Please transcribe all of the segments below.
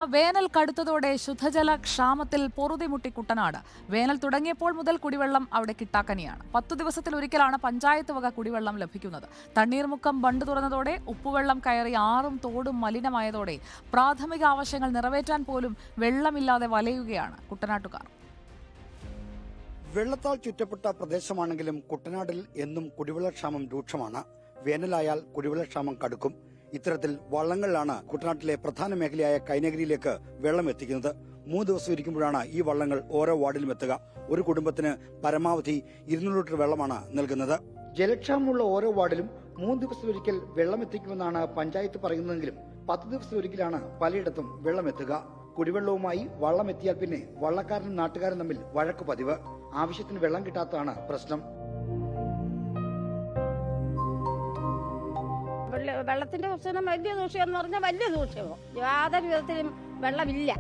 വേനൽ കടുത്തതോടെ ശുദ്ധജല ക്ഷാമത്തിൽ പൊറുതിമുട്ടി കുട്ടനാട്. വേനൽ തുടങ്ങിയപ്പോൾ മുതൽ കുടിവെള്ളം അവിടെ കിട്ടാക്കനിയാണ്. 10 ദിവസത്തിലൊരിക്കലാണ് പഞ്ചായത്ത് വക കുടിവെള്ളം ലഭിക്കുന്നത്. തണ്ണീർമുക്കം ബണ്ട് തുറന്നതോടെ ഉപ്പുവെള്ളം കയറി ആറും തോടും മലിനമായതോടെ പ്രാഥമിക ആവശ്യങ്ങൾ നിറവേറ്റാൻ പോലും വെള്ളമില്ലാതെ വലയുകയാണ് കുട്ടനാട്ടുകാർ. വെള്ളത്താൽ ചുറ്റപ്പെട്ട പ്രദേശമാണെങ്കിലും കുട്ടനാടിൽ എന്നും കുടിവെള്ളക്ഷാമം രൂക്ഷമാണ്. വേനലായാൽ കുടിവെള്ളക്ഷാമം കടുക്കും. ഇത്തരത്തിൽ വള്ളങ്ങളിലാണ് കുട്ടനാട്ടിലെ പ്രധാന മേഖലയായ കൈനഗിരിയിലേക്ക് വെള്ളം എത്തിക്കുന്നത്. 3 ദിവസം ഇരിക്കുമ്പോഴാണ് ഈ വള്ളങ്ങൾ ഓരോ വാർഡിലും എത്തുക. ഒരു കുടുംബത്തിന് പരമാവധി 200 ലിറ്റർ വെള്ളമാണ് നൽകുന്നത്. ജലക്ഷാമമുള്ള ഓരോ വാർഡിലും 3 ദിവസത്തിലൊരിക്കൽ വെള്ളം എത്തിക്കുമെന്നാണ് പഞ്ചായത്ത് പറയുന്നതെങ്കിലും 10 ദിവസത്തിലൊരിക്കലാണ് പലയിടത്തും വെള്ളം എത്തുക. കുടിവെള്ളവുമായി വള്ളം എത്തിയാൽ പിന്നെ വള്ളക്കാരനും നാട്ടുകാരും തമ്മിൽ വഴക്ക് പതിവ്. ആവശ്യത്തിന് വെള്ളം കിട്ടാത്തതാണ് പ്രശ്നം. വെള്ളത്തിന്റെ പ്രശ്നം വലിയ ദൂഷ്യം എന്ന് പറഞ്ഞാൽ വലിയ ദൂഷ്യമോ. യാതൊരു വിധത്തിലും വെള്ളമില്ല,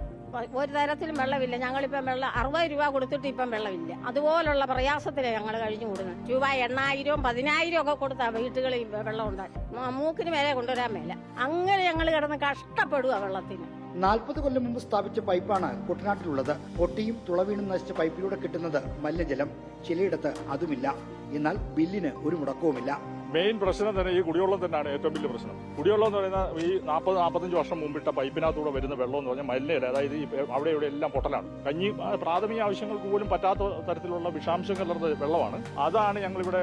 ഒരു തരത്തിലും വെള്ളമില്ല. ഞങ്ങളിപ്പം വെള്ളം 60 രൂപ കൊടുത്തിട്ട് ഇപ്പം വെള്ളമില്ല. അതുപോലുള്ള പ്രയാസത്തിലാണ് ഞങ്ങൾ കഴിഞ്ഞു കൂടുന്നത്. രൂപ 8,000 10,000 ഒക്കെ കൊടുത്താ വീട്ടുകളിൽ വെള്ളം ഉണ്ടായി. മൂക്കിന് മേലെ കൊണ്ടുവരാൻ മേല. അങ്ങനെ ഞങ്ങൾ കിടന്ന് കഷ്ടപ്പെടുക വെള്ളത്തിന്. 40 കൊല്ലം മുമ്പ് സ്ഥാപിച്ച പൈപ്പാണ് കുട്ടനാട്ടിലുള്ളത്. പൊട്ടിയും തുളവീണും നശിച്ച പൈപ്പിലൂടെ കിട്ടുന്നത് മലിനജലം. ചിലയിടത്ത് അതുമില്ല. എന്നാൽ ബില്ലിന് ഒരു മുടക്കവുമില്ല. മെയിൻ പ്രശ്നം തന്നെ ഈ കുടിവെള്ളം തന്നെയാണ് ഏറ്റവും വലിയ പ്രശ്നം. കുടിവെള്ളം എന്ന് പറയുന്നത് ഈ 40-45 വർഷം മുമ്പിട്ട പൈപ്പിനകത്തൂടെ വരുന്ന വെള്ളം എന്ന് പറഞ്ഞാൽ മലിനയില്ല. അതായത് അവിടെ ഇവിടെ എല്ലാം പൊട്ടലാണ്. കഞ്ഞി പ്രാഥമിക ആവശ്യങ്ങൾക്ക് പോലും പറ്റാത്ത തരത്തിലുള്ള വിഷാംശം കലർന്ന വെള്ളമാണ്. അതാണ് ഞങ്ങളിവിടെ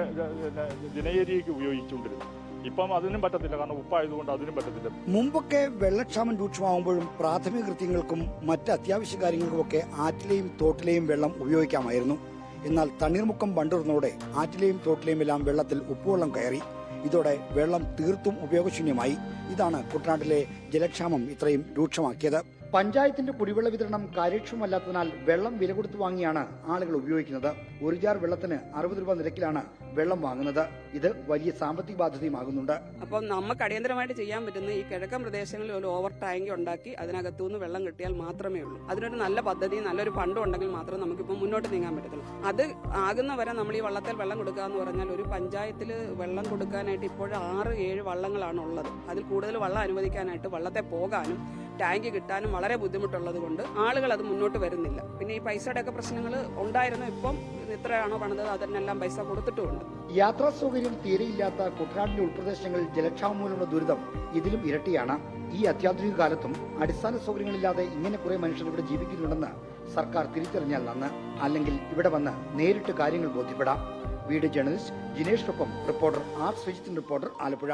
ജനേരിയയ്ക്ക് ഉപയോഗിച്ചുകൊണ്ടിരുന്നത്. ഇപ്പം അതിനും പറ്റത്തില്ല, കാരണം ഉപ്പായതുകൊണ്ട് അതിനും പറ്റത്തില്ല. മുമ്പൊക്കെ വെള്ളക്ഷാമം രൂക്ഷമാകുമ്പോഴും പ്രാഥമിക കൃത്യങ്ങൾക്കും മറ്റ് അത്യാവശ്യ കാര്യങ്ങൾക്കുമൊക്കെ ആറ്റിലെയും തോട്ടിലെയും വെള്ളം ഉപയോഗിക്കാമായിരുന്നു. എന്നാൽ തണ്ണീർമുക്കം ബണ്ടുറന്നതോടെ ആറ്റിലെയും തോട്ടിലെയും എല്ലാം വെള്ളത്തിൽ ഉപ്പുവെള്ളം കയറി. ഇതോടെ വെള്ളം തീർത്തും ഉപയോഗശൂന്യമായി. ഇതാണ് കുട്ടനാട്ടിലെ ജലക്ഷാമം ഇത്രയും രൂക്ഷമാക്കിയത്. പഞ്ചായത്തിന്റെ കുടിവെള്ള വിതരണം കാര്യക്ഷമമല്ലാത്തതിനാൽ വെള്ളം വില കൊടുത്തു വാങ്ങിയാണ് ആളുകൾ ഉപയോഗിക്കുന്നത്. ഒരു ജാർ വെള്ളത്തിന് 60 രൂപ നിരക്കിലാണ് വെള്ളം വാങ്ങുന്നത്. ഇത് വലിയ സാമ്പത്തിക ബാധ്യതയുമാകുന്നുണ്ട്. അപ്പം നമുക്ക് അടിയന്തരമായിട്ട് ചെയ്യാൻ പറ്റുന്ന ഈ കിഴക്കൻ പ്രദേശങ്ങളിൽ ഒരു ഓവർ ടാങ്ക് ഉണ്ടാക്കി അതിനകത്തുനിന്ന് വെള്ളം കിട്ടിയാൽ മാത്രമേ ഉള്ളൂ. അതിനൊരു നല്ല പദ്ധതി, നല്ലൊരു ഫണ്ടും ഉണ്ടെങ്കിൽ മാത്രമേ നമുക്കിപ്പോൾ മുന്നോട്ട് നീങ്ങാൻ പറ്റത്തുള്ളൂ. അത് ആകുന്നവരെ നമ്മൾ ഈ വള്ളത്തിൽ വെള്ളം കൊടുക്കുക എന്ന് പറഞ്ഞാൽ ഒരു പഞ്ചായത്തിൽ വെള്ളം കൊടുക്കാനായിട്ട് ഇപ്പോൾ 6-7 വള്ളങ്ങളാണ് ഉള്ളത്. അതിൽ കൂടുതൽ വെള്ളം അനുവദിക്കാനായിട്ട് വള്ളത്തെ പോകാനും ടാങ്ക് കിട്ടാനും വളരെ ബുദ്ധിമുട്ടുള്ളത് കൊണ്ട് ആളുകൾ അത് മുന്നോട്ട് വരുന്നില്ല. പിന്നെ ഈ പൈസയുടെ ഒക്കെ പ്രശ്നങ്ങൾ ഉണ്ടായിരുന്നു. ഇപ്പം എത്രയാണോ പണിതത് അതിനെല്ലാം പൈസ കൊടുത്തിട്ടുമുണ്ട്. യാത്രാ സൗകര്യം തീരെയില്ലാത്ത കുട്ടനാടിന്റെ ഉൾപ്രദേശങ്ങളിൽ ജലക്ഷാമം മൂലമുള്ള ദുരിതം ഇതിലും ഇരട്ടിയാണ്. ഈ അത്യാധുനിക കാലത്തും അടിസ്ഥാന സൗകര്യങ്ങളില്ലാതെ ഇങ്ങനെ കുറെ മനുഷ്യർ ഇവിടെ ജീവിക്കുന്നുണ്ടെന്ന് സർക്കാർ തിരിച്ചറിഞ്ഞാൽ നന്ന്. അല്ലെങ്കിൽ ഇവിടെ വന്ന് നേരിട്ട് കാര്യങ്ങൾ ബോധ്യപ്പെടാം. വീഡിയോ ജേർണലിസ്റ്റ് ജിനേഷിനൊപ്പം റിപ്പോർട്ടർ ആർ. ശ്രീജിത്തിൻ, റിപ്പോർട്ടർ, ആലപ്പുഴ.